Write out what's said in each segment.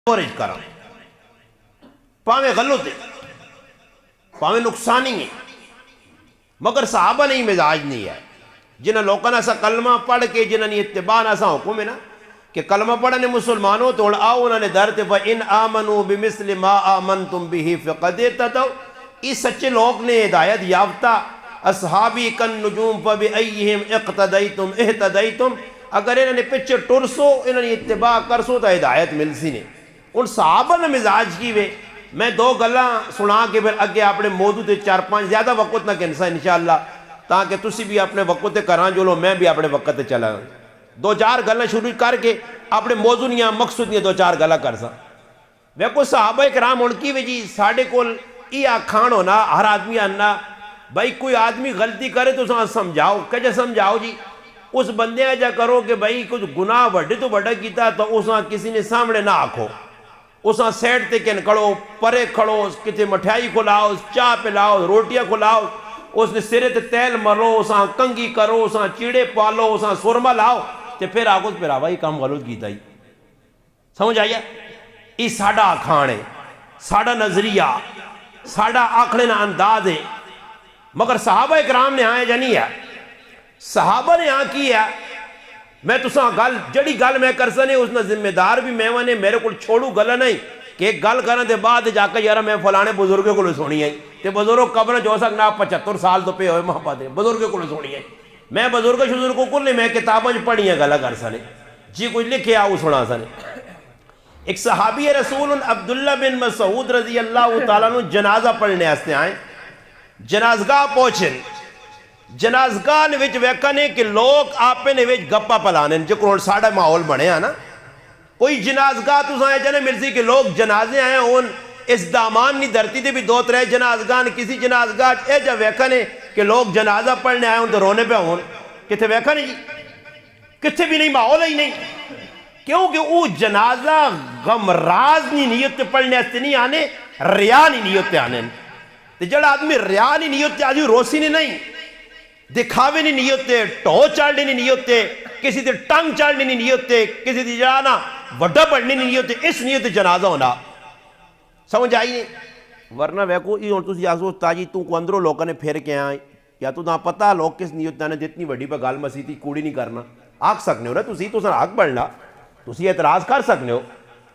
کورج کرا پاویں غلط ہے پاویں نقصانی ہے مگر صحابہ نہیں مزاج نہیں ہے جنہاں لوگوں نے ایسا کلمہ پڑھ کے جنہاں نے اتباع ایسا حکم ہے نا کہ کلمہ پڑھنے مسلمانوں تو آؤ انہوں نے درد وَإِنْ آمَنُوا بِمِثْلِ مَا آمَنْتُمْ بِهِ فَقَدْ اهْتَدَوْا اس سچے لوگ نے ہدایت یافتہ اصحابی کن نجوم فَبِأَيِّهِمْ اِقْتَدَيْتُمْ اِهْتَدَيْتُمْ اگر انہوں نے پچھے ٹرسو انہوں نے اتباع کرسو تو ہدایت مل سی نے ان صحابہ نے مزاج کی وے میں دو گلاں سنا کے پھر اگے اپنے موضوع تے 4-5 زیادہ وقت نہ کنسا انشاءاللہ تاکہ تسی بھی اپنے وقت تے کراں جو لو میں بھی اپنے وقت تے چلا 2-4 گلاں شروع کر کے اپنے موضوع نیاں مقصود نیاں 2-4 گلاں کر سا ویکو صحابہ اکرام ان کی وجہ ساڑھے کول یہ آکھان ہونا ہر آدمی آنا بھائی کوئی آدمی غلطی کرے تو اساں سمجھاؤ کجا سمجھاؤ جی اس بندے ایجا کرو کہ بھائی کچھ گناہ وڈے تو وڈا کیتا تو اساں کسی نے سامنے نہ آکھو اساں سیٹ تے کن کھڑو پرے کھڑو کتے مٹھائی کھلاؤ چاہ پلاؤ روٹیاں کھلاؤ اس نے سرے تے تیل مرو اساں کنگی کرو اساں چیڑے پالو اساں سرما لاؤ تے پھر آگو پھر آوائی کام غلط کیتا ہی سمجھ آئیا یہ ساڑھا آکھان ہے ساڑھا نظریہ ساڑھا آکھنے نا انداز ہے مگر صحابہ اکرام نے آئے جانی ہے صحابہ نے آن کی ہے میں تو ساں گل جڑی گل میں کر سنے اس نے ذمہ دار بھی میں نے میرے کو چھوڑو گل نہیں کہ ایک گل کرنے دے بعد جا کے یارا میں فلانے بزرگوں کو سونی ہے تے بزرگ قبر جو سکنا 75 سال تو پہ ہوئے محبت ہے بزرگوں کو سونی ہے میں بزرگ شزرگوں کو نہیں میں کتابیں پڑھی ہیں گلا کر سنے جی کچھ لکھے آؤ سنا سنے ایک صحابی رسول عبداللہ بن مسعود رضی اللہ تعالیٰ نے جنازہ پڑھنے آستے آئیں جنازگاہ پہنچیں جنازگاہ نے وچ ویکھنے کہ لوگ آپے نے وچ گپا پلانے جو کروڑ ساڑھا ماحول بنے ہیں نا کوئی جنازگاہ تو سائے جنے ملسی کہ لوگ جنازے آئے ان اس دامان نہیں دھرتی تھے بھی 2-3 جنازگاہ نے کسی جنازگاہ اے جا ویکھنے کہ لوگ جنازہ پڑھنے آئے ان تو رونے پہ ہون کتے ویکھنے جی کتے بھی نہیں ماحول ہی نہیں کیونکہ وہ جنازہ غمراز نہیں نیت پڑھنے آستے نہیں آنے ریا نہیں نیت آنے تو جڑا آدمی ریا نہیں نیت آدمی روسی نہیں دکھاوے نہیں نیتے ٹو چاڑنے نہیں نیتے کسی دے ٹنگ چاڑنے نہیں نیتے کسی دے جانا وڈا پڑھنے نہیں نیتے اس نیت جنازہ ہونا سمجھ آئیے ورنہ ویکو یہ تو سیاسو تاجی تو کو اندروں لوگوں نے پھر کے آئیں یا تو نہ پتا لوگ کس نیت نے جتنی وڈی پہ گال مسیحی کوڑی نہیں کرنا آکھ سکنے ہو نا تسی تو سن آکھ بڑھنا تسی اعتراض کر سکنے ہو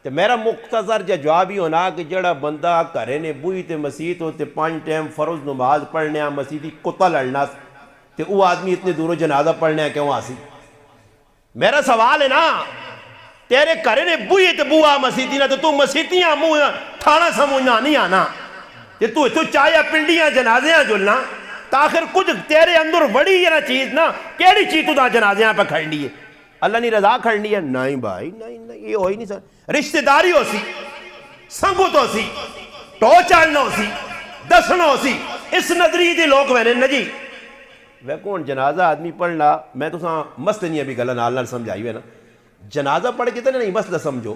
تو میرا مختصر جواب ہی ہونا کہ جڑا بندہ کرے نے بوئی تے مسیحی تو تے 5 ٹائم فرض نماز پڑھنے آ مسیحی کتا لڑنا تے وہ آدمی اتنے دوروں جنازہ پڑھنے کیوں آسی میرا سوال ہے نا تیرے کرے نے بوئی تے بوا مسیحی نا تو مسیحیاں مو تھانا سمجھنا نہیں آنا تے تو چاہیا پنڈیاں جنازیاں جلنا تاخر کچھ تیرے اندر بڑی یہ نا چیز نا کیڑی چیز تو دا جنازیاں پہ کھڑنی ہے اللہ نے رضا کھڑنی ہے نہیں بھائی نہیں یہ ہوئی نہیں سر رشتہ داری ہو سی سنگت ہو سی ٹو چاڑنا ہو سی دسنا ہو سی اس نظری دی لوگ میں نے نجی وہ کون جنازہ آدمی پڑھنا میں تو ساں مسئلہ نہیں ابھی گلہ نال سمجھائی ہوئے نا جنازہ پڑھ کے تو نہیں مسئلہ سمجھو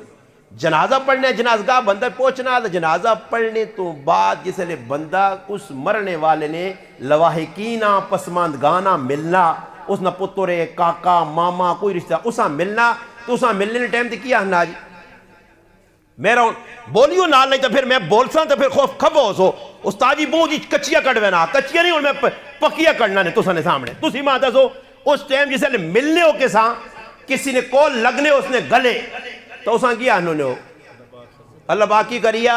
جنازہ پڑھنے جنازگاہ بندہ پہنچنا جنازہ پڑھنے تو بعد جس لئے بندہ اس مرنے والے نے لواحقینہ پسماندگانہ ملنا اس نہ پترے کاکا ماما کوئی رشتہ اسا ملنا تو اسا ملنے نے ٹائم تے کیا ہنا جی میرا بولیو نال نہیں تو پھر میں بولساں تو پھر خوف کھب ہو سو استادی بو جی کچیا کڑوے نا کچیا نہیں اور میں پکیا کڑنا نے تو سنے سامنے تو سی ماں دسو اس ٹائم جسے لئے ملنے ہو کے ساں کسی نے کول لگنے اس نے گلے تو اساں کیا انہوں نے ہو اللہ باقی کریا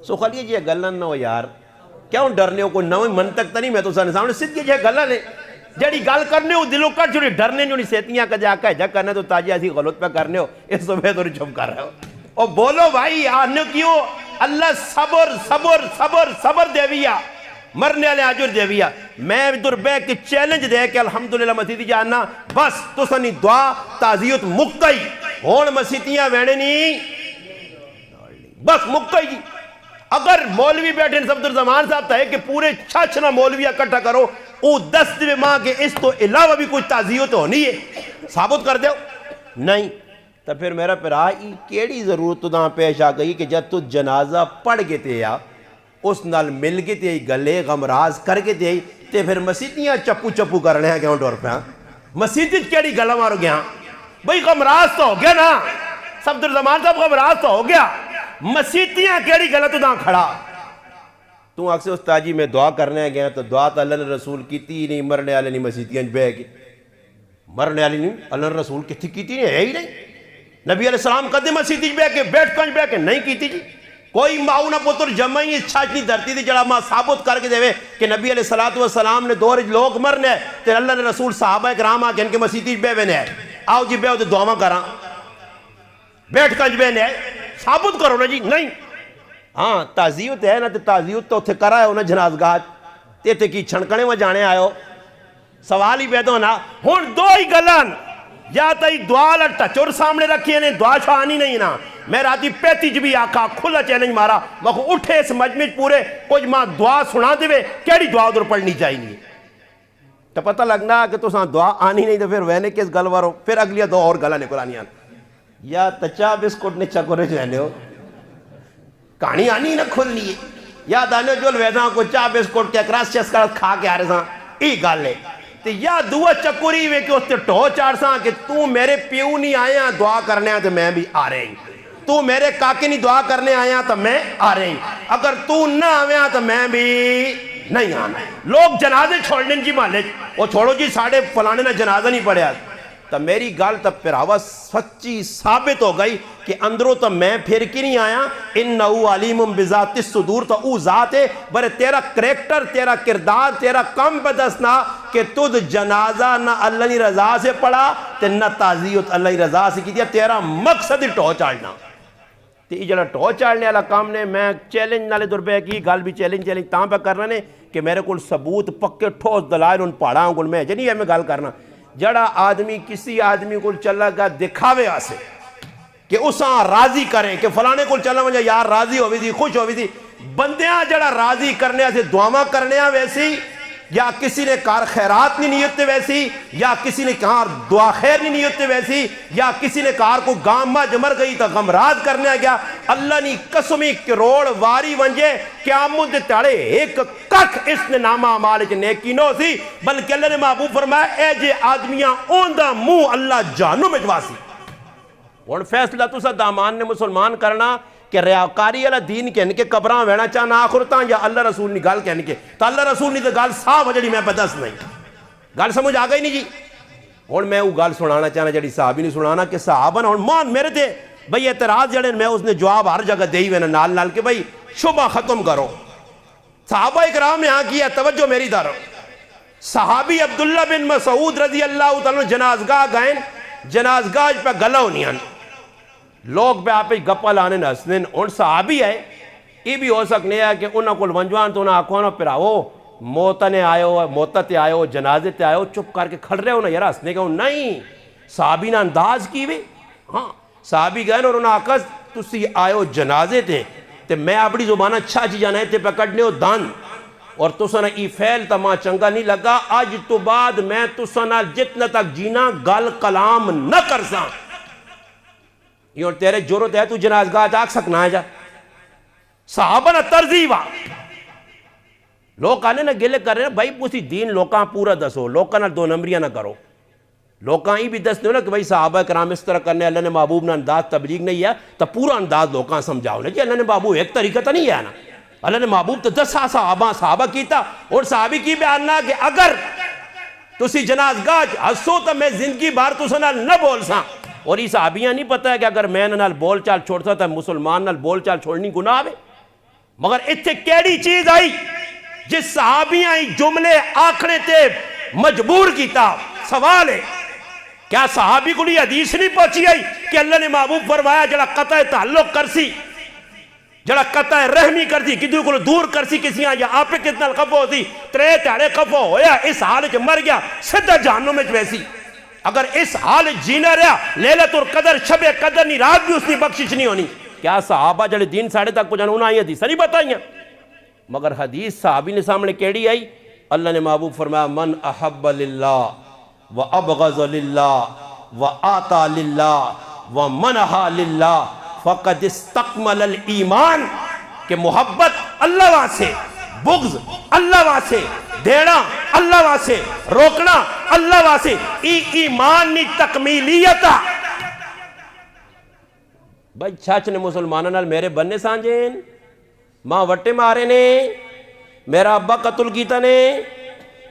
سو خلیے جی گلن نہ ہو یار کیوں ڈرنے ہو کوئی نویں منطق تا نہیں میں تو سنے سامنے صدقی جی گلن ہے جڑی گل کرنے ہو دلوں کر چھوڑی ڈرنے جو نہیں سیتیاں کا جا کا جا کرنے تو تاجی ایسی غلط پہ کرنے ہو اس تو میں تو چھپ کر رہے ہو اور بولو بھائی آنے کیوں اللہ صبر صبر صبر صبر دیویا مرنے والے آجر دیویا میں ادھر بے کے چیلنج دے کہ الحمدللہ مسیحی جاننا بس تو سنی دعا تعزیت مکتئی ہون مسیحیاں ویڑے نہیں بس مکتئی جی اگر مولوی بیٹھے صفدر زمان صاحب تھا ہے کہ پورے چھچنا مولویہ کٹھا کرو او 10 دے ماں کے اس تو علاوہ بھی کچھ تعزیت ہونی ہے ثابت کر دے نہیں تو پھر میرا پرائی کیڑی ضرورت تو داں پیش آ گئی کہ جب تو جنازہ پڑھ گے تے یا اس نال مل گے تے گلے غمراز کر کے تے تے پھر مسیحیاں چپو چپو کرنے ہیں کیوں ڈور پہ مسیحی کیڑی گلہ مارو گیا بھئی غمراز تو ہو گیا نا صفدرزمان صاحب خبراز تو ہو گیا مسیتیاں کیڑی غلط دا کھڑا تو اکثر استاد جی میں دعا کرنے گیا تو دعا تو اللہ نے رسول کیتی ہی نہیں مرنے والے نہیں مسیتیاں بہ کے مرنے والی نہیں اللہ نے رسول کتھی کیتی نہیں ہے ہی نہیں نبی علیہ السلام کدے مسیتی بہ کے بیٹھ کنج بہ کے نہیں کیتی جی کوئی ماؤ نہ پتر جمعی اچھا اتنی دھرتی تھی جڑا ماں ثابت کر کے دے کہ نبی علیہ السلام نے دور لوگ مرنے ہے تو اللہ نے رسول صحابہ کرام آ کے ان کے مسیتی بہ بنے ہے آؤ جی بہ ہوتے دعا کراں بیٹھ کنج بہ نے ثابت کرو نا جی نہیں ہاں تعزیت ہے نا تو تعزیت تو اتھے کرا ہے انہیں جنازگاہ تے کی چھنکنے میں جانے آئے سوال ہی پیدا ہونا ہون دو ہی گلان یا تئی دعا لٹا چور سامنے رکھی ہے دعا چھوانی نہیں نا میں راتی پیتی جبی آقا کھلا چیلنج مارا وقت اٹھے اس مجمع پورے کچھ ماں دعا سنا دے کیڑی دعا ادھر پڑھنی چاہیے تو پتہ لگنا کہ تو ساں دعا آنی نہیں تو پھر وینے کس گل وارو پھر اگلی دو اور گلہ نکل آنی یا تچا بسکٹ نے چکورے جانے ہو کہانی آنی نہ کھلنی ہے یا دانے جو لویداں کو چا بسکٹ کے اکراس چیس کر کھا کے آ رہے ساں ای گال لے تو یا دعا چکوری ہوئے کہ اس تے ٹھو چار ساں کہ تو میرے پیو نہیں آیا دعا کرنے آیا تو میں بھی آ رہے ہیں تو میرے کاکے نہیں دعا کرنے آیا تو میں آ رہے ہیں اگر تو نہ آیا تو میں بھی نہیں آنا لوگ جنازے چھوڑنے جی مالے وہ چھوڑو جی ساڑھے فلانے نہ جنازہ نہیں پڑھیا تو میری گال تب پھر آواز سچی ثابت ہو گئی کہ اندروں تو میں پھر کی نہیں آیا انہو علیم بذات الصدور تو او ذات ہے برے تیرا کریکٹر تیرا کردار تیرا کم بدسنا کہ تُدھ جنازہ نہ اللہ کی رضا سے پڑھا تے نہ تعزیت اللہ کی رضا سے کی دیا تیرا مقصد ہی ٹھو چاڑنا تے یہ جڑا ٹھو چاڑنے والا کام نے میں چیلنج نالے در بے کی گال بھی چیلنج تاں پہ کرنا نے کہ میرے کل ثبوت پکے ٹھوس دلائل ان پاڑاں کل میں جنہی ہے میں گال کرنا جڑا آدمی کسی آدمی کو چلا گا دکھاوے آسے کہ اساں راضی کریں کہ فلانے کو چلا مجھے یار راضی ہوئی تھی خوش ہوئی تھی بندیاں جڑا راضی کرنے آسے دعاواں کرنے آ ویسی یا کسی نے کار خیرات نہیں نیت ویسی یا کسی نے کار دعا خیر نہیں نیت ویسی یا کسی نے کار کو گامہ جمر گئی تا غمرات کرنے آ گیا اللہ نے قسمی کروڑ واری ونجے قیامت دے تاڑے ایک کک اس نے نامہ عمال چ نیکی نو سی بلکہ اللہ نے محبوب فرمایا اے جے آدمیاں اوندہ منہ اللہ جانو مجواسی اور فیصلہ تو سا دامان نے مسلمان کرنا کہ ریاکاری اللہ دین کے انکے قبران وینا چاہنا آخرتاں یا اللہ رسول نہیں گال کہنے کے تو اللہ رسول نہیں تو گال صاحب جڑی میں پتہ نہیں گال سمجھ آگئی نہیں جی اور میں وہ گال سنانا چاہنا جڑی صحابی نہیں سنانا کہ صحابہ اور مان میرے تھے بھئی اعتراض جڑے میں اس نے جواب ہر جگہ دے ہی وینا نال نال کہ بھئی شبہ ختم کرو صحابہ اکرام نے ہاں کیا توجہ میری دارو صحابی عبداللہ بن مسعود رضی اللہ تعالیٰ جنازگاہ گائیں جنازگاہ پہ گلہ ہونیاں لوگ پہ آپ گپا لانے نسنن ان صحابی ہے یہ بھی ہو سکنے ہے کہ انہوں کو ونجوان تو انہوں آکھونا پھر آؤ موتا نے آئے ہو موتا تے آئے ہو جنازے تے آئے ہو چپ کر کے کھڑ رہے ہو نا یار ہسنے کہ نہیں صحابی نے انداز کی بھی ہاں صحابی گئے اور انہوں آکھا تسی آئے ہو جنازے تے میں اپنی زبانہ اچھا چی جانے تے پکڑنے ہو دان اور تسانا ای فیل تما چنگا نہیں لگا آج تو بعد میں تسانا جتنا تک جینا گل کلام نہ کرساں یہ اور تیرے جورت ہے تو جنازگاہ جاک سکنا ہے جا صحابہ نہ ترزیوہ لوگ آنے نہ گلے کر رہے ہیں بھائی پوسی دین لوکاں پورا دسو لوکاں نہ دو نمبریاں نہ کرو لوکاں ہی بھی دس نہیں ہو نا کہ بھائی صحابہ کرام اس طرح کرنے اللہ نے محبوب نے انداز تبلیغ نہیں ہے تو پورا انداز لوکاں سمجھاؤ نا جی اللہ نے محبوب ایک طریقہ تو نہیں ہے نا اللہ نے محبوب تو 10 صحابہ کیتا اور صحابی کی بیاننا کہ اگر تسی جنازگاہ ہسو تو میں زندگی بار تسا نال نہ بول ساں اور یہ صحابیاں نہیں پتہ ہے کہ اگر میں نال بول چال چھوڑتا تھا مسلمان نال بول چال چھوڑنی گناہ ہے مگر اتھے کیڑی چیز آئی جس صحابیاں ہی جملے آکھنے تے مجبور کیتا سوال ہے کیا صحابی کو یہ حدیث نہیں پہنچی آئی کہ اللہ نے محبوب فرمایا جڑا قطع تعلق کرسی جڑا قطع رحمی کرسی کدھو کو دور کرسی کسی یا آپ پہ کتنا خفو ہوتی 3 تیڑے خفو ہویا اس حال چ مر گیا سدھا جہنم میں ویسی اگر اس حال جینا رہا لیلت القدر شب قدر نہیں رات بھی اس کی بخشش نہیں ہونی کیا صحابہ جڑے دین ساڑھے تک پہنچانا انہوں آئی حدیث نہیں بتائیاں مگر حدیث صحابی نے سامنے کیڑی آئی اللہ نے محبوب فرمایا من احب للہ وابغض للہ وآتا للہ ومنہا للہ فقد استقمل الایمان کہ محبت اللہ واسے بغض اللہ واسے دینا اللہ واسے روکنا اللہ واسے ایمان نی تکمیلیتا بھائی چھچ نے مسلمانوں نال میرے بننے سانجین ماں وٹے مارے نے میرا ابا قتل کیتا نے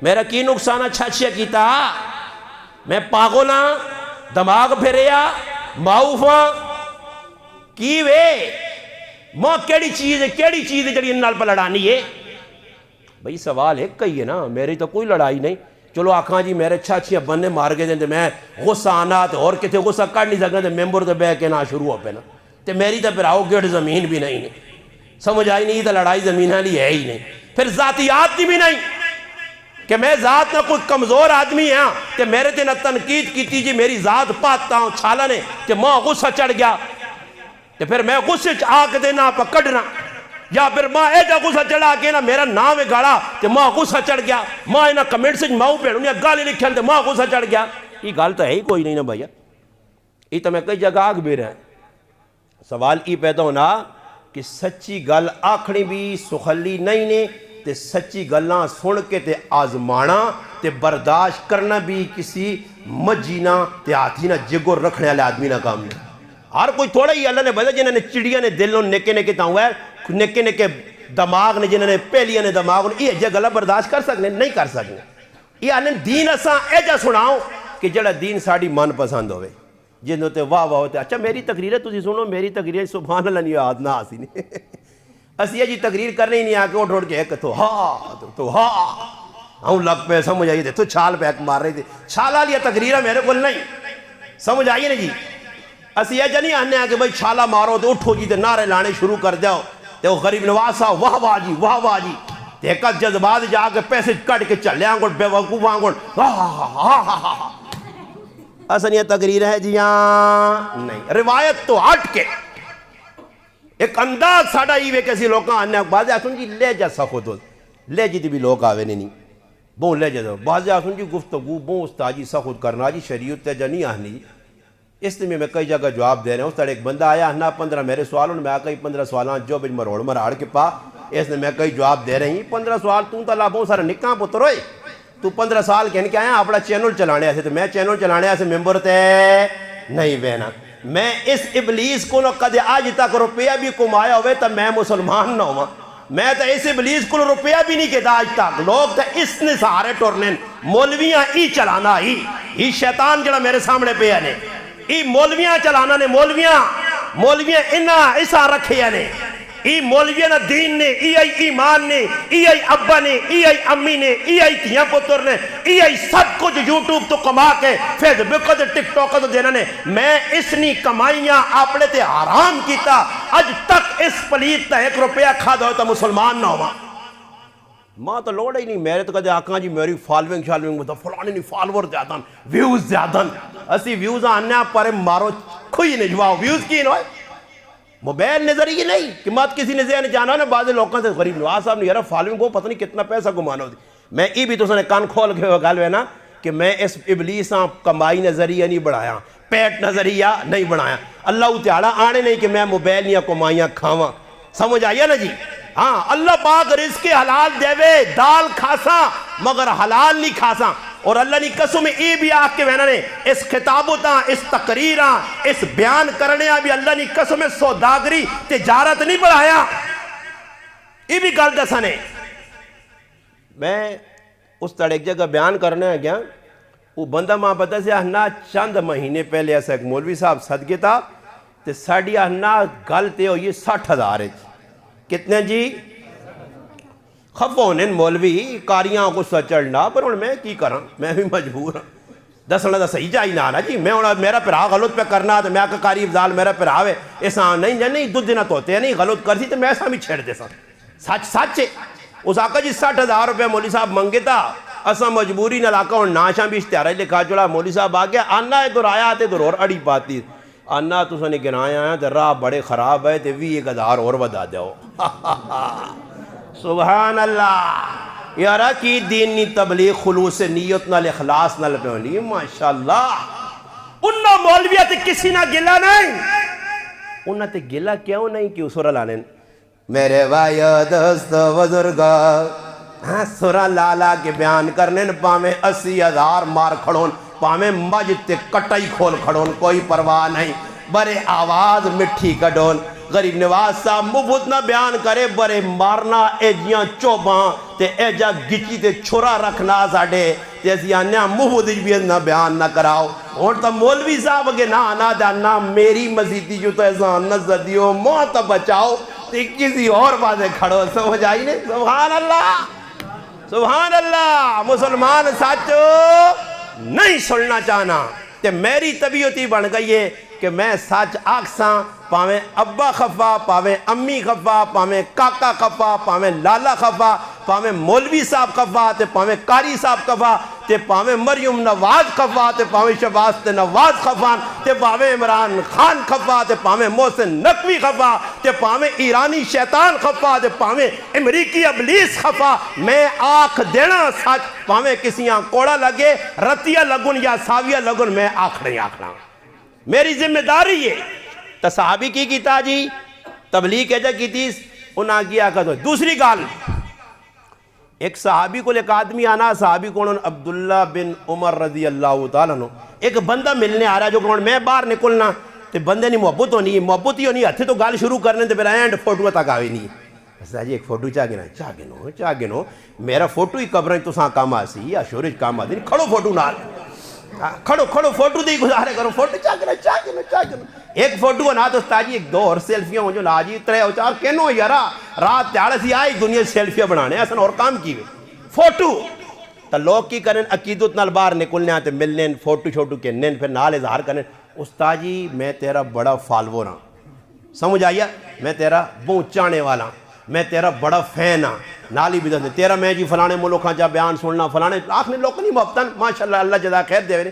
میرا کی نقصانہ چھچیا کیتا میں پاگل ہاں دماغ پھریا معاوف ہاں کی وے ماں کیڑی چیز ہے جڑی ان نال پہ لڑانی ہے بھئی سوال ایک کہی ہے نا میری تو کوئی لڑائی نہیں چلو آکھاں جی میرے چھچیاں بننے مار کے دیں میں غصہ آنا تے اور کتے غصہ کر نہیں سکنا تے ممبر تے بے کے نہ شروع ہو پہ نا تے میری تو پھر آؤ گیڑ زمین بھی نہیں سمجھ آئی نہیں تو لڑائی زمین والی ہے ہی نہیں پھر ذاتیات بھی نہیں کہ میں ذات نہ کوئی کمزور آدمی ہاں کہ میرے تے نہ تنقید کیتی جی میری ذات پاتا ہوں چھالا نے کہ ماں غصہ چڑھ گیا تے پھر میں غصے آگ دینا پکڑنا یا پھر ماں ایجا غصہ چڑھا کے نا میرا نام گاڑا تے ماں غصہ چڑھ گیا ماں اینا کمنٹ سے ماں پیڑ انہیں گالی لکھیں تے ماں غصہ چڑھ گیا یہ گال تو ہے ہی کوئی نہیں نا بھائیا یہ تو میں کئی جگہ آگ بھی رہا ہے سوال یہ پیدا ہونا کہ سچی گل آکھنی بھی سخلی نہیں نے تے سچی گلاں سن کے تے آزمانا تے برداشت کرنا بھی کسی مجینا تے آتھی نا جگر رکھنے والے آدمی نا کام نہیں ہر کوئی تھوڑا ہی اللہ نے بتا جنہوں نے چڑیا نے دلوں نکے نکے تاؤں ہے نکے نکے دماغ نے جنہوں نے پہلیاں نے دماغ نے یہ جگہ گلہ برداشت کر سکنے نہیں کر سکنے یہ آنے دین اساں ایجا سناؤں کہ جڑا دین ساڑی من پسند ہوئے جنہوں تے واہ واہ ہوتے اچھا میری تقریر ہے تُسی سنو میری تقریر ہے سبحان اللہ نہیں آدھ نہ آسی نہیں اسی یہ جی تقریر کرنے ہی نہیں آکے اٹھ اٹھ کے ایک تو ہوں لگ پہ سمجھ آئیے تھے تو چھال پہ ایک مار رہی تھی چھالا لیا تقریر ہے میرے کو نہیں سمجھ آئیے نا جی اسی یہ جا نہیں آنے آکے بھائی چھالا مارو تو اٹھو جی تے نعرے لانے شروع کر جاؤ تے وہ غریب نواز صاحب واہ واہ جی تے ایک جذبات جا کے پیسے کٹ کے چلے آنگوڑ بے وقوف آنگوڑ اصلا یہ تقریر ہے جی ہاں نہیں روایت تو ہٹ کے ایک انداز ساڑھا ہی وے کسی لوگاں آنے بعض آسن جی لے جا سخت ہو لے جی تی بھی لوگ آوے نہیں بون لے جا دو بعض آسن جی گفتگو بون استاجی سخت کرنا جی شریعت تے جا نہیں آنی اس میں کئی جگہ جواب دے رہے ہیں اس طرح ایک بندہ آیا ہنا 15 میرے سوالوں میں آکا 15 سوالان جو بج مروڑ مراڑ کے پا اس نے میں کئی جواب دے رہے ہیں 15 سوال توں تا اللہ بہت سارا نکاں پتر ہوئے تو 15 سال کہنے کے آیا اپنا چینل چلانے ایسے تو میں چینل چلانے ایسے ممبر تے نہیں بہنا میں اس ابلیس کو نہ قد آج تک روپیہ بھی کمایا ہوئے تو میں مسلمان نہ ہوا میں تو اس ابلیس کو روپیہ بھی نہیں کہتا آج تک لوگ تو اس نے سہارے ٹورنین مولویاں ای چلانا ہی شیطان جڑا میرے سامنے پہ آنے ای مولویاں چلانا نے مولویاں انہاں ایسا رکھے نے ای مولویاں نا دین نے ای ایمان نے ای ابا نے ای امی نے ای تیاں پتر نے ای سب کچھ یوٹیوب تو کما کے فیس بک تے ٹک ٹاک تو دینا نے میں اسنی کمائیاں اپنے تے حرام کیتا اج تک اس پلیت تا 1 روپیہ کھا دو تو مسلمان نہ ہوا ماں تو لوڑ ہی نہیں میرے تو کہتے آکھاں جی میری فالونگ تو فلانی نہیں فالور زیادہ ویوز زیادہ اسی ویوز آنے پر مارو کھوئی نہیں جواؤ ویوز کی نوائے موبائل نظری نہیں کہ مات کسی نے ذہن جانا نا بعض لوگوں سے غریب نواز صاحب نے یارا فالونگ کو پتہ نہیں کتنا پیسہ گمانا ہوتی میں ای بھی تو سنے کان کھول کے گل ہے نا کہ میں اس ابلیساں کمائی نظریہ نہیں بڑھایا پیٹ نظریہ نہیں بڑھایا اللہ تعالیٰ آنے نہیں کہ میں موبائل یا کمائیاں کھاواں سمجھ آئیے نا جی ہاں اللہ پاک رزق حلال دیوے دال کھاساں مگر حلال نہیں کھاساں اور اللہ نے قسم ای بھی آکھ کے وینا نے اس خطابتاں اس تقریراں اس بیان کرنے بھی اللہ نے قسم سوداگری تجارت نہیں بڑھایا ای بھی گل دسانے میں اس طرح ایک جگہ بیان کرنے گیا وہ بندہ ماں پتہ سے ہنا چند مہینے پہلے ایسا ایک مولوی صاحب صدقے تھا تے ساڑی ہنا گل تے ہو یہ 60,000 کتنے جی خفونن مولوی کاریاں غصہ چڑھنا پر انہوں میں کی کروں میں بھی مجبور ہوں دسنا دا صحیح جائی نہ جی میں میرا پرا غلط پہ کرنا تو میں آکا کاری افضال میرا پرا ہوئے ایسا نہیں دو دینا تو ہوتے ہیں نہیں غلط کرتی تو میں ایسا بھی چھیڑ دے سا سچ ہے اس آقا جی 60,000 روپے مولی صاحب منگے تھا اسا مجبوری نہ لاکا اور ناشاں بھی اشتہارہ لکھا چڑھا مولی صاحب آگیا آنا ہے دور آیا آتے دور اور اڑی پاتی آنا تو سنے گنایا ہے تو راہ بڑے خراب ہے تو 20,000 اور ودا جاؤ سبحان اللہ یارا کی دینی تبلیغ خلوص نیت نال اخلاص نال پہنی ماشاءاللہ انہوں مولویت کسی نہ گلہ نہیں انہوں تے گلہ کیوں نہیں کیوں سورہ لانے میرے بھائی دوست بزرگا سورہ لالا کے بیان کرنے پامیں 80,000 مار کھڑون پامیں مجد تے کٹائی کھول کھڑون کوئی پرواہ نہیں برے آواز مٹھی کڈون غریب نواز صاحب مفت نہ بیان کرے برے مارنا ایجیاں چوباں تے ایجا گچی تے چھرا رکھنا ساڑے تے اسی آنیا مفت بھی نہ بیان نہ کراؤ اور تا مولوی صاحب کے نہ آنا جانا میری مسیحی جو تو ایسا نہ زدیو موت بچاؤ تے کسی اور بازے کھڑو سمجھ آئی نے سبحان اللہ سبحان اللہ مسلمان ساتھو نہیں سننا چاہنا تے میری طبیعتی بن گئی ہے کہ میں سچ آکساں پاویں ابا خفا پاویں امی خفا پاویں کاکا خفا پاویں لالا خفا پاویں مولوی صاحب خفا تے پاویں قاری صاحب خفا تے پاویں مریم نواز خفا تے پاویں شہباز تے نواز خفا تے پاویں عمران خان خفا تے پاویں محسن نقوی خفا تے پاویں ایرانی شیطان خفا تے پاویں امریکی ابلیس خفا میں آنکھ دینا سچ پاویں کسیاں کوڑا لگے رتیہ لگن یا ساویہ لگن میں آکھنا میری ذمہ داری ہے تو صحابی کی کیتا جی تبلیغ ایجا کی تیس انہاں کیا کہا دوسری گال ایک صحابی کو ایک آدمی آنا صحابی کو عبداللہ بن عمر رضی اللہ تعالیٰ عنہ ایک بندہ ملنے آ رہا جو کہ میں باہر نکلنا تے بندے نہیں محبت ہونی محبت ہی ہونی ہتھے تو گال شروع کرنے تے پھر اینڈ فوٹو تک آوے نہیں بس جی ایک فوٹو چاہ گنو میرا فوٹو ہی قبریں تو ساں کام آسی یا شورج کام آسی کھڑو فوٹو نال کھڑو فوٹو دی گزارے کرو فوٹو چاہ گنو ایک فوٹو نا تو استاجی ایک دو اور سیلفیاں ہوں جو لاجی ترے ہو چار کینو یارا رات تیارے سی آئی دنیا سیلفیاں بنانے ایسا اور کام کی فوٹو تا لوگ کی کریں عقیدت نال باہر نکلنے آتے ملنے فوٹو چھوٹو کے نین پھر نال اظہار کریں استاجی میں تیرا بڑا فالور ہاں سمجھ آئیا میں تیرا بہت چانے والا میں تیرا بڑا فین ہاں نالی بھی دے تیرا میں جی فلانے ملک ہاں جا بیان سننا فلانے آخری لوگ نہیں محبتاً ماشاءاللہ اللہ جزا خیر دے رہے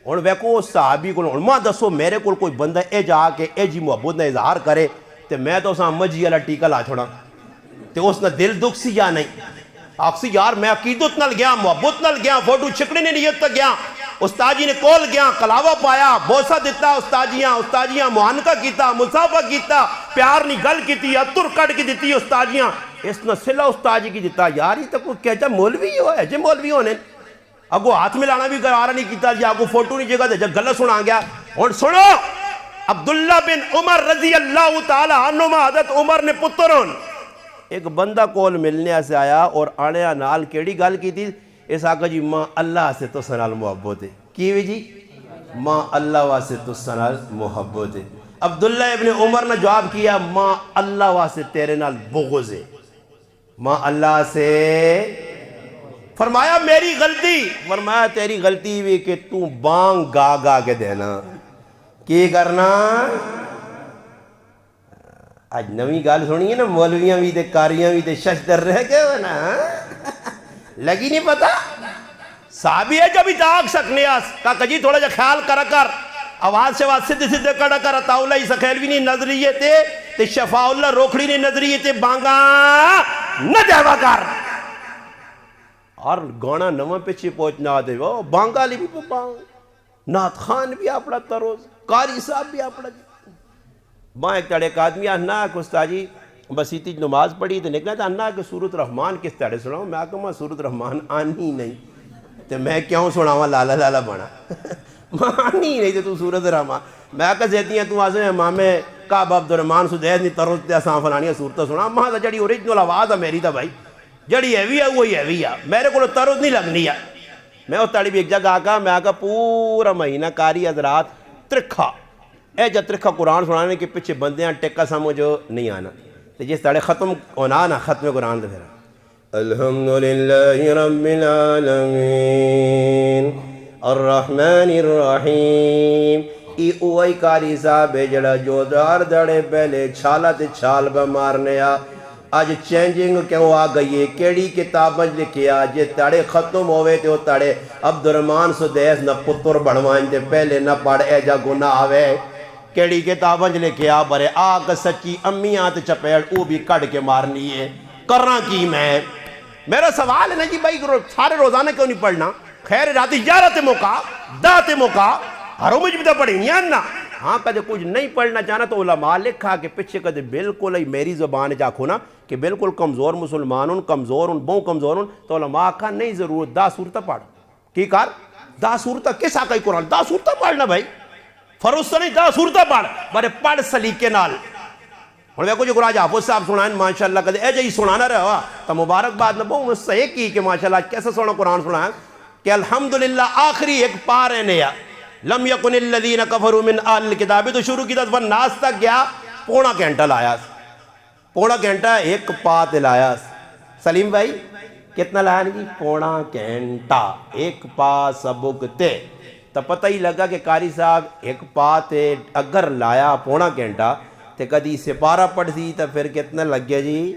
اور ویکو صحابی کو علماء دسو میرے کو کوئی بندہ اے جا کے اے جی محبت نے اظہار کرے تے میں تو ساں مجھی اللہ ٹیکہ لا چھوڑا تے اس نے دل دکھ سی یا نہیں آکسی یار میں عقیدت نل گیا محبت نل گیا فوٹو چھکڑی نے نیت تک گیا استاجی نے کول گیا کلاوہ پایا بوسہ دیتا استاجیاں معانقہ کیتا مصافہ کیتا پیار نہیں گل کیتی اتر کٹ کی دیتی استاجیاں اس نے صلح استاجی کی دیتا یار یہ تو کوئی کہتا مولوی ہو ہے جے مولوی ہونے اگو ہاتھ میں لانا بھی گوارا نہیں کیتا جی آگو فوٹو نہیں جگہ دے جب گلت سنا گیا اور سنو عبداللہ بن عمر رضی اللہ تعالی عنہ حضرت عمر نے پترون ایک بندہ کول ملنے سے آیا اور آنے نال کیڑی گل کی تھی اس آقا جی ماں اللہ سے تو سنال محبت ہے کیوی جی ماں اللہ واسے تو سنال محبت ہے عبداللہ ابن عمر نے جواب کیا ماں اللہ واسے تیرے نال بغض ہے ماں اللہ سے فرمایا میری غلطی فرمایا تیری غلطی بھی کہ تو بانگ گا گا کے دینا کی کرنا آج نوی گال سنی ہے نا مولویاں بھی تے کاریاں بھی تے ششدر رہ گئے ہو نا لگی نہیں پتا صحابی ہے جب ہی تاک سکنے آس کہا جی تھوڑا جا خیال کرا کر آواز سے آواز سدھے سدھے کڑا کر اتاؤلہ ہی سکھیلوی نہیں نظریے تے شفاء اللہ روکھڑی نہیں نظریے تے بانگا نہ دیوا کر اور گونا نوہ پیچھے پہنچنا دے وہ بانگا لی بھی بانگ نات خان بھی اپنا تروز قاری صاحب بھی اپنا ماں ایک تڑے ایک آدمی آنا کہ استاجی بسیتی نماز پڑھی تو نکلا تھا آنا کہ سورت رحمان کس تڑے سناؤں میں آکا ماں سورت رحمان آنی نہیں تو میں کیوں سناؤں لالا لالا بنا ماں آنی نہیں تو سورت رحمان میں آکا زیتی ہیں تو آزو امام کعب عبدالرحمن سدید نہیں تروز تے آسان فلانیہ سورتہ سنا ماں دا جڑی اوریجنل آواز ہے میری دا بھائی جڑی ایوی ہے وہی ایوی ہے میرے کو تروز نہیں لگنی ہے میں اس تڑی بھی ایک جگہ آکا میں آکا پورا مہینہ کاری حضرات ترکھا اے جب ترکھا قرآن سنانے کے پیچھے بندیاں ٹکا سمجھو نہیں آنا تو جس تڑے ختم ہونا نا ختم قرآن دے پھر الحمدللہ رب العالمین الرحمن الرحیم ای اوہی کاری صاحب جڑا جو دار دڑے پہلے چھالا تے چھال با مارنے آ آج چینجنگ کیوں آ گئی ہے کیڑی کتابیں لکھیا جے تڑے ختم ہوئے تے وہ تڑے عبدالرحمن سدیس نہ پتر بڑھوائیں تے پہلے نہ پڑھ اے جا گناہ آوے کیڑی کتابیں لکھیا برے آگ سچی امیاں تے چپیڑ او بھی کڑ کے مارنی ہے کرنا کی میں میرا سوال ہے نا جی بھائی سارے روزانہ کیوں نہیں پڑھنا خیر راتی جارت موقع دات موقع ہروں مجھ بھی تو پڑھی نہیں آنا ہاں کدے کچھ نہیں پڑھنا چاہنا تو علماء لکھا کہ پچھے کدے بالکل ہی میری زبان جاکھو نا کہ بالکل کمزور مسلمانوں کمزور بہوں کمزور تو علماء کہا نہیں ضرورت دا صورتہ پڑھ کی کار دا صورتہ کس آقای قرآن دا صورتہ پڑھنا بھائی فروس نہیں تا صورتہ پڑھ بڑے پڑھ سلیقے نال. اور ویکو جو قرآن حافظ صاحب سنائیں ماشاءاللہ کہتے اے جی سنانا رہا ہوا تو مبارک بات نہ بہوں صحیح کی کہ ماشاءاللہ کیسا سونا قرآن سنائیں کہ الحمدللہ آخری ایک پارے نیا لم یکن الذین کفروا من اہل الکتاب تو شروع کی تھا ناس تک گیا پونا گھنٹہ لایا پونا گھنٹہ ایک پات لایا. سلیم بھائی کتنا لایا نہیں پونا گھنٹہ ایک پا سبک تے تو پتہ ہی لگا کہ قاری صاحب ایک پات اگر لایا پونا گھنٹہ تے کدی سپارہ پڑھ سی تو پھر کتنا لگ گیا جی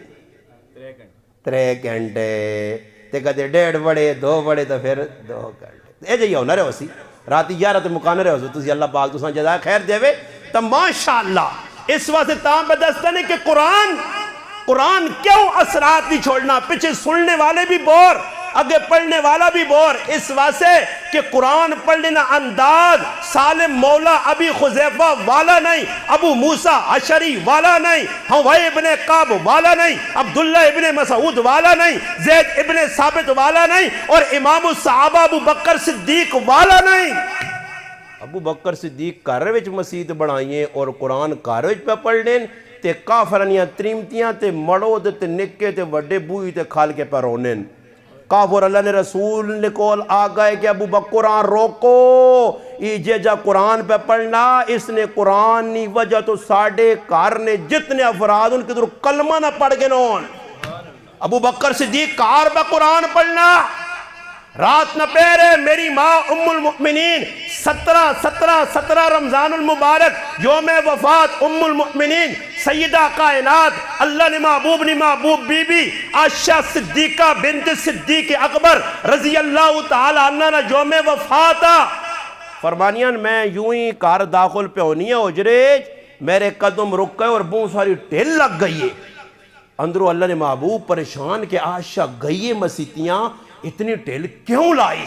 3 گھنٹے تے کدی 1.5 بڑے 2 بڑے تو پھر 2 گھنٹے اے جی ہونا رہے ہو سی راتی 11 تے مکانے رہے ہو سی تسی اللہ پاک تساں جزائے خیر دے وے تو ماشاءاللہ اس واسطے تاں بدستہ نے کہ قرآن کیوں اثرات نہیں چھوڑنا پیچھے سننے والے بھی بور آگے پڑھنے والا بھی بور اس واسطے کہ قرآن پڑھنے نا انداز سالم مولا ابی خزیفہ والا نہیں ابو موسیٰ عشری والا نہیں حوی ابن قاب والا نہیں عبداللہ ابن مسعود والا نہیں زید ابن ثابت والا نہیں اور امام الصحابہ ابو بکر صدیق والا نہیں. ابو بکر صدیق کار وچ مسجد بنائیے اور قرآن کار وچ پہ پڑھنے تے کافرانیاں تریمتیاں تے مڑو تے نکے تے وڈے بوئی تے کھال کے پہ رونن. کافر اللہ نے رسول نے کول آگئے کہ ابو بکر قرآن روکو یہ جا قرآن پہ پڑھنا اس نے قرآن نی وجہ تو ساڑھے کار نے جتنے افراد ان کے در کلمہ نہ پڑھ گے نون. ابو بکر صدیق کار پہ قرآن پڑھنا رات نہ پہرے میری ماں ام المؤمنین 17 رمضان المبارک یوم وفات ام المؤمنین سیدہ کائنات اللہ نے محبوب بی بی عائشہ صدیقہ بنت صدیق اکبر رضی اللہ تعالی عنہ نے یوم وفات فرمانیاں میں یوں ہی کار داخل پہ ہونی ہے اجرے میرے قدم رک گئے اور بہت ساری ٹھیل لگ گئی ہے. اندروں اللہ نے محبوب پریشان کہ عائشہ گئی مسیتیاں اتنی ٹھیل کیوں لائی.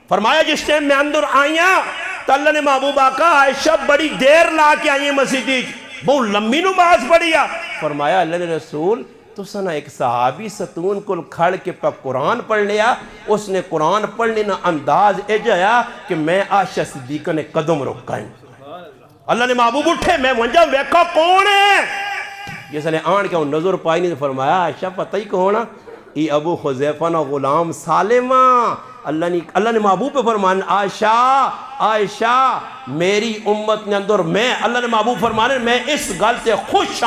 فرمایا جس ٹائم میں اندر آئیاں تو اللہ نے محبوب آقا عائشہ بڑی دیر لا کے آئیے مسیدی بہت لمبی نماز پڑھیا. فرمایا اللہ نے رسول تو سنا ایک صحابی ستون کو کھڑ کے پا قرآن پڑھ لیا اس نے قرآن پڑھنے نا انداز اجایا کہ میں عائشہ صدیقہ نے قدم رکھائیں. اللہ نے محبوب اٹھے میں ونجا ویکھا کون ہے جس نے آن کے ان نظر پائی نہیں. فرمایا عائشہ پتہ ہی کون ای ابو خزیفہ نا غلام سالمہ. اللہ نے محبوب پہ فرمانے عائشہ میری امت نے اندر میں اللہ نے محبوب فرمانے میں اس گل سے خوش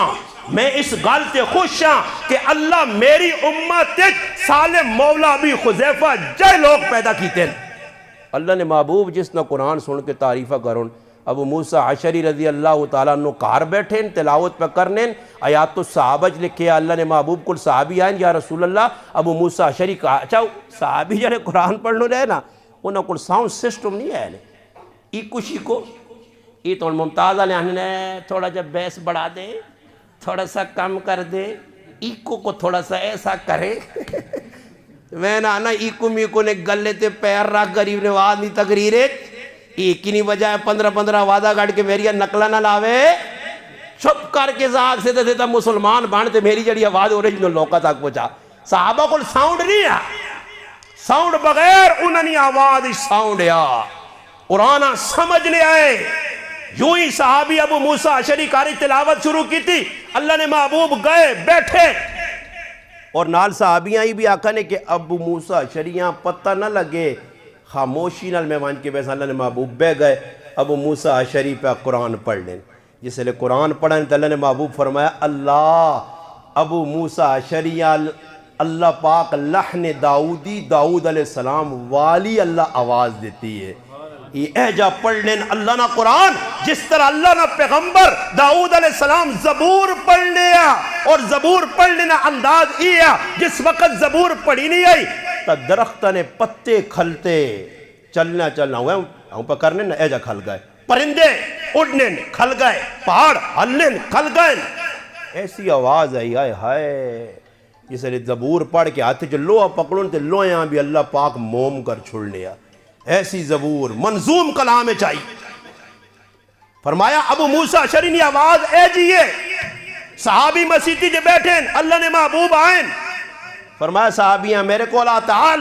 ہاں کہ اللہ میری امت سالم مولا ابی خزیفہ جائے لوگ پیدا کیتے ہیں. اللہ نے محبوب جس نے قرآن سن کے تعریفہ کرن ابو موسیٰ عشری رضی اللہ تعالیٰ عنہ کار بیٹھیں تلاوت پہ کرنے آیات تو صحابہ لکھے اللہ نے محبوب کل صحابی آئیں یا رسول اللہ ابو موسیٰ عشری کا اچھا صحابی جانے قرآن پڑھنے رہے نا انہوں کل ساؤنڈ سسٹم نہیں ہے ای کچھ کو ای تو ممتاز علیہ نے تھوڑا جب بیس بڑھا دے تھوڑا سا کم کر دے ایکو کو تھوڑا سا ایسا کرے میں نا ایکو میکو نے گلے تے پیر رکھ غریب نواز نہیں تقریرے ایک ہی نہیں بجائے 15 وعدہ گاڑ کے میری نقلہ نہ لاوے چھپ کر کے زاگ سے دیتا مسلمان بانتے میری جڑی آواز اوریجنل لوکا تک پہنچا. صحابہ کو ساؤنڈ نہیں ہے ساؤنڈ بغیر انہوں نے آواز ساؤنڈ یا قرآن سمجھ لے آئے. یوں ہی صحابی ابو موسیٰ عشری کاری تلاوت شروع کی تھی اللہ نے محبوب گئے بیٹھے اور نال صحابیاں ہی بھی آقا نے کہ ابو موسیٰ عشریاں پتہ نہ لگے خاموشی نال میں وان کے بیس اللہ نے محبوب بے گئے ابو موسیٰ عشری پہ قرآن پڑھ لیں جس لئے قرآن پڑھیں تو اللہ نے محبوب فرمایا اللہ ابو موسیٰ عشری اللہ پاک لحن داؤدی داؤد علیہ السلام والی اللہ آواز دیتی ہے. یہ احجا پڑھ لیں اللہ نہ قرآن جس طرح اللہ نہ پیغمبر داؤد علیہ السلام زبور پڑھ لیا اور زبور پڑھ لینا انداز یہ جس وقت زبور پڑھی نہیں آئی تا درخت نے پتے کھلتے چلنا ہوئے ہم پہ کرنے نا احجا کھل گئے پرندے اڑنے کھل گئے پہاڑ ہلنے کھل گئے ایسی آواز آئی ہائے جس نے زبور پڑھ کے آتے جو لوہا پکڑوں تے لوہیاں بھی اللہ پاک موم کر چھوڑ لیا. ایسی زبور منظوم کلام چاہیے. فرمایا ابو موسیٰ عشری نے آواز اے جیے صحابی مسیحی جو بیٹھیں اللہ نے محبوب آئیں فرمایا صحابیاں میرے کو تعال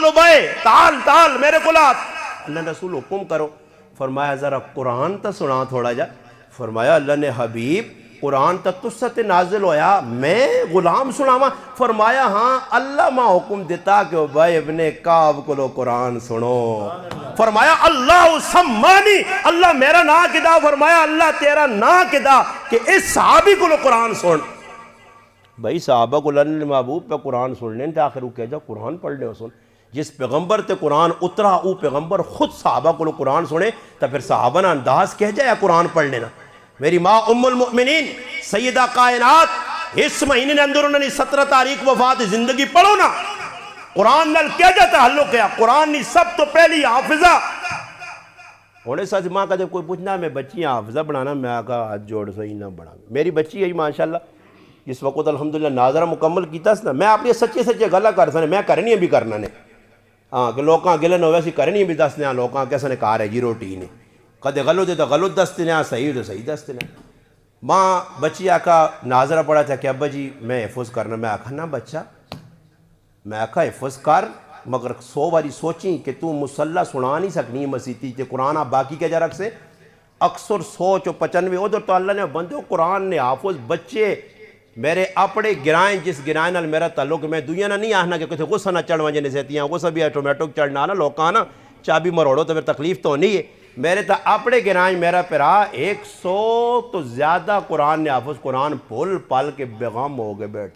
ابے تعال میرے کو اللہ رسول حکم کرو فرمایا ذرا قرآن تا سنا تھوڑا جا. فرمایا اللہ نے حبیب قرآن تا تست نازل ہویا میں غلام سناواں. فرمایا ہاں اللہ ماں حکم دیتا کہ ابی ابن کعب کو لو قرآن سنو. فرمایا اللہ سمانی اللہ میرا نا کدا. فرمایا اللہ تیرا نا کدا کہ اس صحابی کو لو قرآن سن. بھائی صحابہ کو اللہ محبوب پہ قرآن سننے تھے آخر وہ کہہ جا قرآن پڑھ لے سن. جس پیغمبر تے قرآن اترا او پیغمبر خود صحابہ کو لو قرآن سنے تو پھر صحابہ نا انداز کہہ جائے قرآن پڑھ لینا. میری ماں ام المؤمنین سیدہ کائنات اس مہینے نے اندر انہوں نے 17 تاریخ وفات زندگی پڑھو نا قرآن نال کیا جاتا تعلق ہے. قرآن نہیں سب تو پہلی حافظہ ہونے ساتھ ماں کا جب کوئی پوچھنا میں بچی حافظہ بنانا میں آقا ہاتھ جوڑ سہی نہ بنا. میری بچی ہے ماشاءاللہ جس وقت الحمدللہ ناظرہ مکمل کیتا نا میں اپنی سچے سچے گلا کر سنے میں کرنی بھی کرنا نے ہاں کہ لوکاں گلن ہوئے سی کرنی بھی دس نے لوکاں کیسے نے کار ہے جی روٹی نے کدے غلط دے تو غلط دستے نے صحیح تو صحیح دستے نے. ماں بچی آکا ناظرہ پڑھا تھا کہ ابا جی میں حفظ کرنا. میں آکھا نا بچہ میں آکھا حفظ کر مگر 100 باری سوچیں کہ تو مسلح سنا نہیں سکنی مسیحی تے قرآن آپ باقی کیا جا رکھ سے اکثر 100 چو 95 ادھر تو اللہ نے بندے قرآن نے حافظ بچے میرے اپنے گرائیں جس گرائیں نال میرا تعلق میں دنیا نہ نہیں آنا کہ کتے غصہ نہ چڑھواں جنے سیتیاں غصہ بھی آٹومیٹک چڑھنا نا لوکاں نا چابی مروڑو تو پھر تکلیف تو نہیں ہے. میرے تا اپنے گرائیں میرا پرا 100 تو زیادہ قرآن نے حافظ قرآن پھول پال کے بیغم ہو گئے بیٹھے.